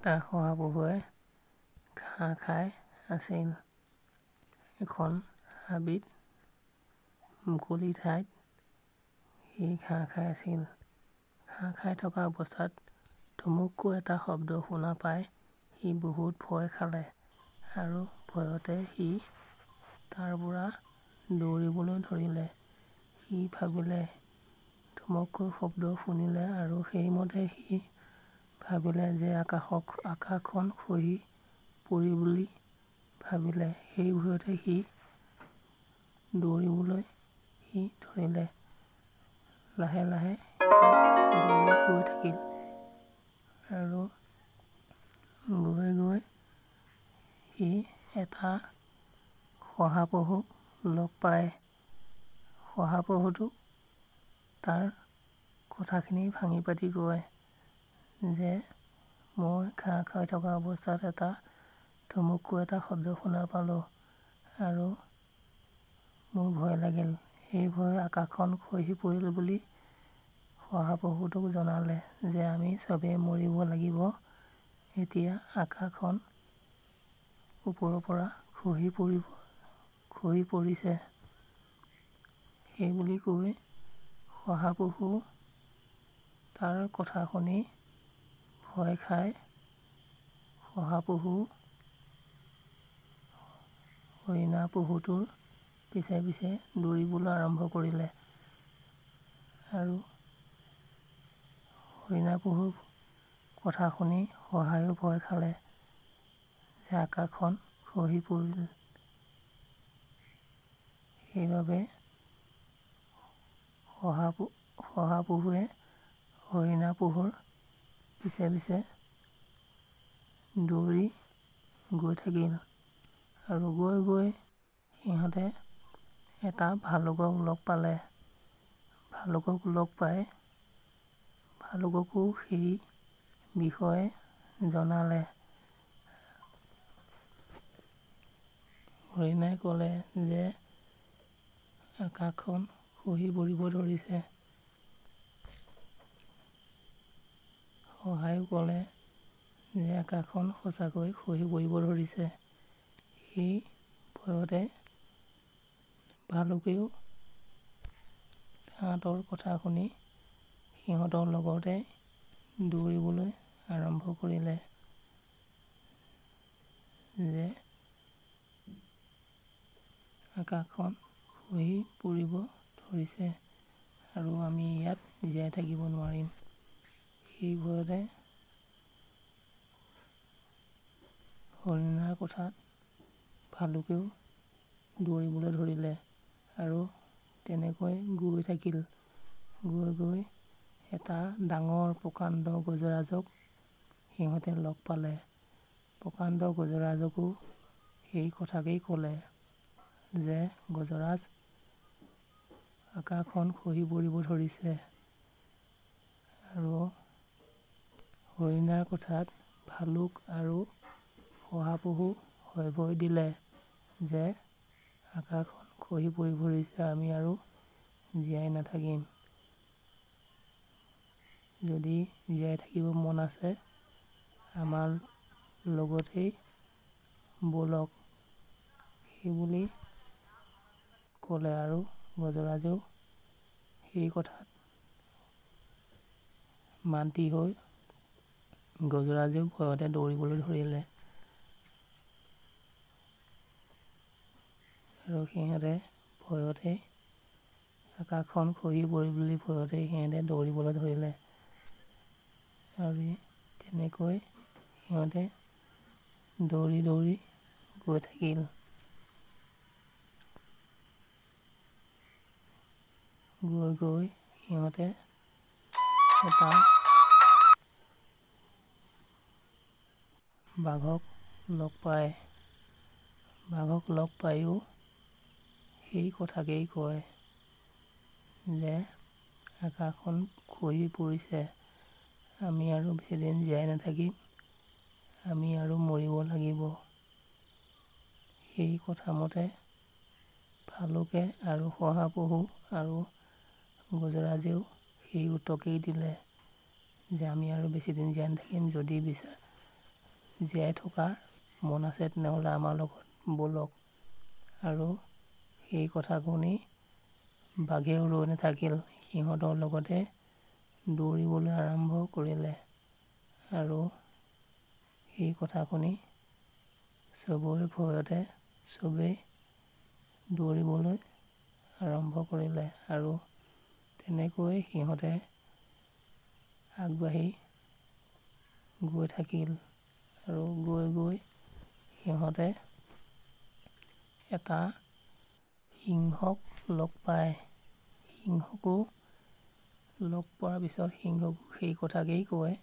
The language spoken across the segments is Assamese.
এটা শহাপহুৱে ঘাঁহ খাই আছিল। এখন হাবিত মুকলি ঠাইত সি ঘাঁহ খাই আছিল। ঘাঁহ খাই থকা অৱস্থাত ধুমুককৈ এটা শব্দ শুনা পাই সি বহুত ভয় খালে আৰু ভয়তে সি তাৰ পৰা দৌৰিবলৈ ধৰিলে। সি ভাবিলে ধুমুককৈ শব্দ শুনিলে আৰু সেইমতে সি ভাবিলে যে আকাশখন খহি পৰিল বুলি ভাবিলে। সেই ভয়তে সি দৌৰিবলৈ সি ধৰিলে। লাহে লাহে দৌৰি গৈ থাকিল আৰু গৈ গৈ সি এটা শহাপহুক লগ পায়। শহাপহুটোক তাৰ কথাখিনি ভাঙি পাতি কয় যে মই ঘাঁহ খাই থকা অৱস্থাত ধুমুককৈ এটা শব্দ শুনা পালোঁ আৰু মোৰ ভয় লাগিল। সেই ভয় আকাশখন খহি পৰিল বুলি শহাপহুটোক জনালে যে আমি চবেই মৰিব লাগিব। এতিয়া আকাশখন ওপৰৰ পৰা খহি পৰিছে। সেই বুলি কৈ শহাপহু তাৰ কথা শুনি ভয় খাই শহাপহু হৰিণা পহুটোৰ পিছে পিছে দৌৰিবলৈ আৰম্ভ কৰিলে আৰু হৰিণা পহুৰ কথা শুনি শহায়ো ভয় খালে যে আকাশখন খহি পৰিল। সেইবাবে শহাপহুৱে হৰিণা পহুৰ পিছে পিছে দৌৰি গৈ থাকিল আৰু গৈ গৈ সিহঁতে এটা ভালুকক লগ পালে। ভালুকক লগ পাই ভালুককো সেই বিষয়ে জনালে। হৰিণাই ক'লে যে আকাশখন খহি পৰিব ধৰিছে। শহায়ো ক'লে যে আকাশখন সঁচাকৈ খহি পৰিব ধৰিছে। সেই ভয়তে ভালুকেও তাহাঁতৰ কথা শুনি সিহঁতৰ লগতে দৌৰিবলৈ আৰম্ভ কৰিলে যে আকাশখন খহি পৰিব ধৰিছে আৰু আমি ইয়াত জীয়াই থাকিব নোৱাৰিম। সেই ভয়তে হৰিণাৰ কথাত ভালুকেও দৌৰিবলৈ ধৰিলে আৰু তেনেকৈ গৈ থাকিল। গৈ গৈ এটা ডাঙৰ প্ৰকাণ্ড গজৰাজক সিহঁতে লগ পালে। প্ৰকাণ্ড গজৰাজকো সেই কথাকেই ক'লে যে গজৰাজ আকাশখন খহি পৰিব ধৰিছে আৰু হৰিণাৰ কথাত ভালুক আৰু শহাপহু ভয় দিলে যে আকাশখন খহি পৰিব ধৰিছে, আমি আৰু জীয়াই নাথাকিম। যদি জীয়াই থাকিব মন আছে আমাৰ লগতেই ব'লক, সেইবুলি ক'লে আৰু গজৰাজেও সেই কথাত মান্তি হৈ গজৰাজেও ভয়তে দৌৰিবলৈ ধৰিলে আৰু সিহঁতে ভয়তে আকাশখন খহি পৰিল বুলি ভয়তে সিহঁতে দৌৰিবলৈ ধৰিলে আৰু তেনেকৈ সিহঁতে দৌৰি দৌৰি গৈ থাকিল। গৈ গৈ সিহঁতে এটা বাঘক লগ পায়। বাঘক লগ পায়ো সেই কথাকেই কয় যে আকাশখন খহি পৰিছে, আমি আৰু বেছিদিন জীয়াই নাথাকিম, আমি আৰু মৰিব লাগিব। সেই কথামতে ভালুকে আৰু শহাপহু আৰু গজৰাজেও সেই উত্তৰকেই দিলে যে আমি আৰু বেছিদিন জীয়াই নাথাকিম, যদি জীয়াই থকাৰ মন আছে তেনেহ'লে আমাৰ লগত ব'লক। আৰু সেই কথা শুনি বাঘেও ৰৈ নাথাকিল, সিহঁতৰ লগতে দৌৰিবলৈ আৰম্ভ কৰিলে। আৰু সেই কথা শুনি চবৰে ভয়তে চবেই দৌৰিবলৈ আৰম্ভ কৰিলে। আৰু তেনেকৈ সিহঁতে আগবাঢ়ি গৈ থাকিল। আৰু গৈ গৈ সিহঁতে এটা সিংহক লগ পায়। সিংহকো লগ পোৱাৰ পিছত সিংহকো সেই কথাকেই কয়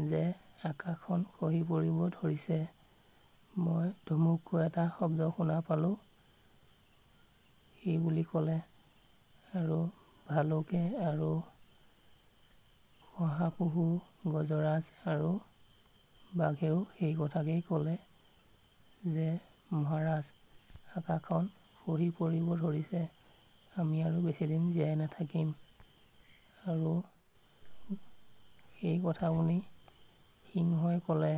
যে আকাশখন খহি পৰিব ধৰিছে। মই ধুমুকৈ এটা শব্দ শুনা পালোঁ, সেই বুলি ক'লে। আৰু ভালুকে আৰু শহাপহু, গজৰাজ আৰু বাঘেও সেই কথাকেই ক'লে যে মহাৰাজ, আকাশখন খহি পৰিব ধৰিছে, আমি আৰু বেছিদিন জীয়াই নাথাকিম। আৰু সেই কথা শুনি সিংহই ক'লে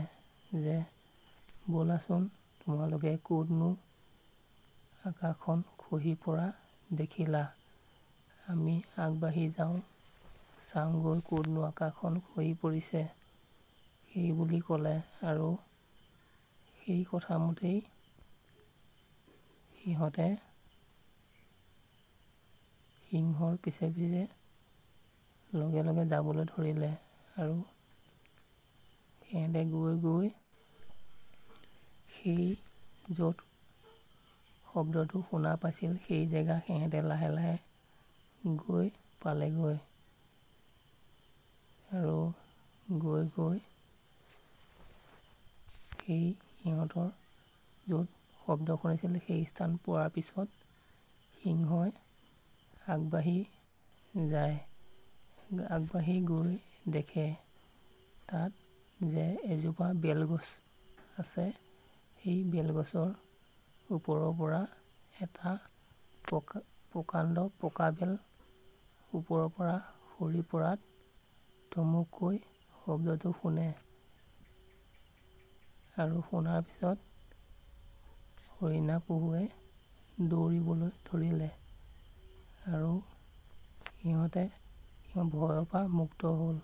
যে ব'লাচোন, তোমালোকে ক'তনো আকাশখন খহি পৰা দেখিলা, আমি আগবাঢ়ি যাওঁ, চাওঁগৈ ক'তনো আকাশখন খহি পৰিছে। সেই বুলি ক'লে। আৰু সেই কথামতেই সিহঁতে সিংহৰ পিছে পিছে লগে লগে যাবলৈ ধৰিলে। আৰু সিহঁতে গৈ গৈ সেই য'ত শব্দটো শুনা পাইছিল সেই জেগা সিহঁতে লাহে লাহে গৈ পালেগৈ। আৰু গৈ গৈ সেই সিহঁতৰ য'ত শব্দ শুনিছিল সেই স্থান পোৱাৰ পিছত সিংহই আগবাঢ়ি যায়। আগবাঢ়ি গৈ দেখে তাত যে এজোপা বেলগছ আছে। সেই বেলগছৰ ওপৰৰ পৰা এটা প্ৰকাণ্ড পকা বেল ওপৰৰ পৰা সৰি পৰাত ধুমুকৈ শব্দটো শুনে। আৰু শুনাৰ পিছত হৰিণা পহুৱে দৌৰিবলৈ ধৰিলে। আৰু সিহঁতে ভয়ৰ পৰা মুক্ত হ'ল।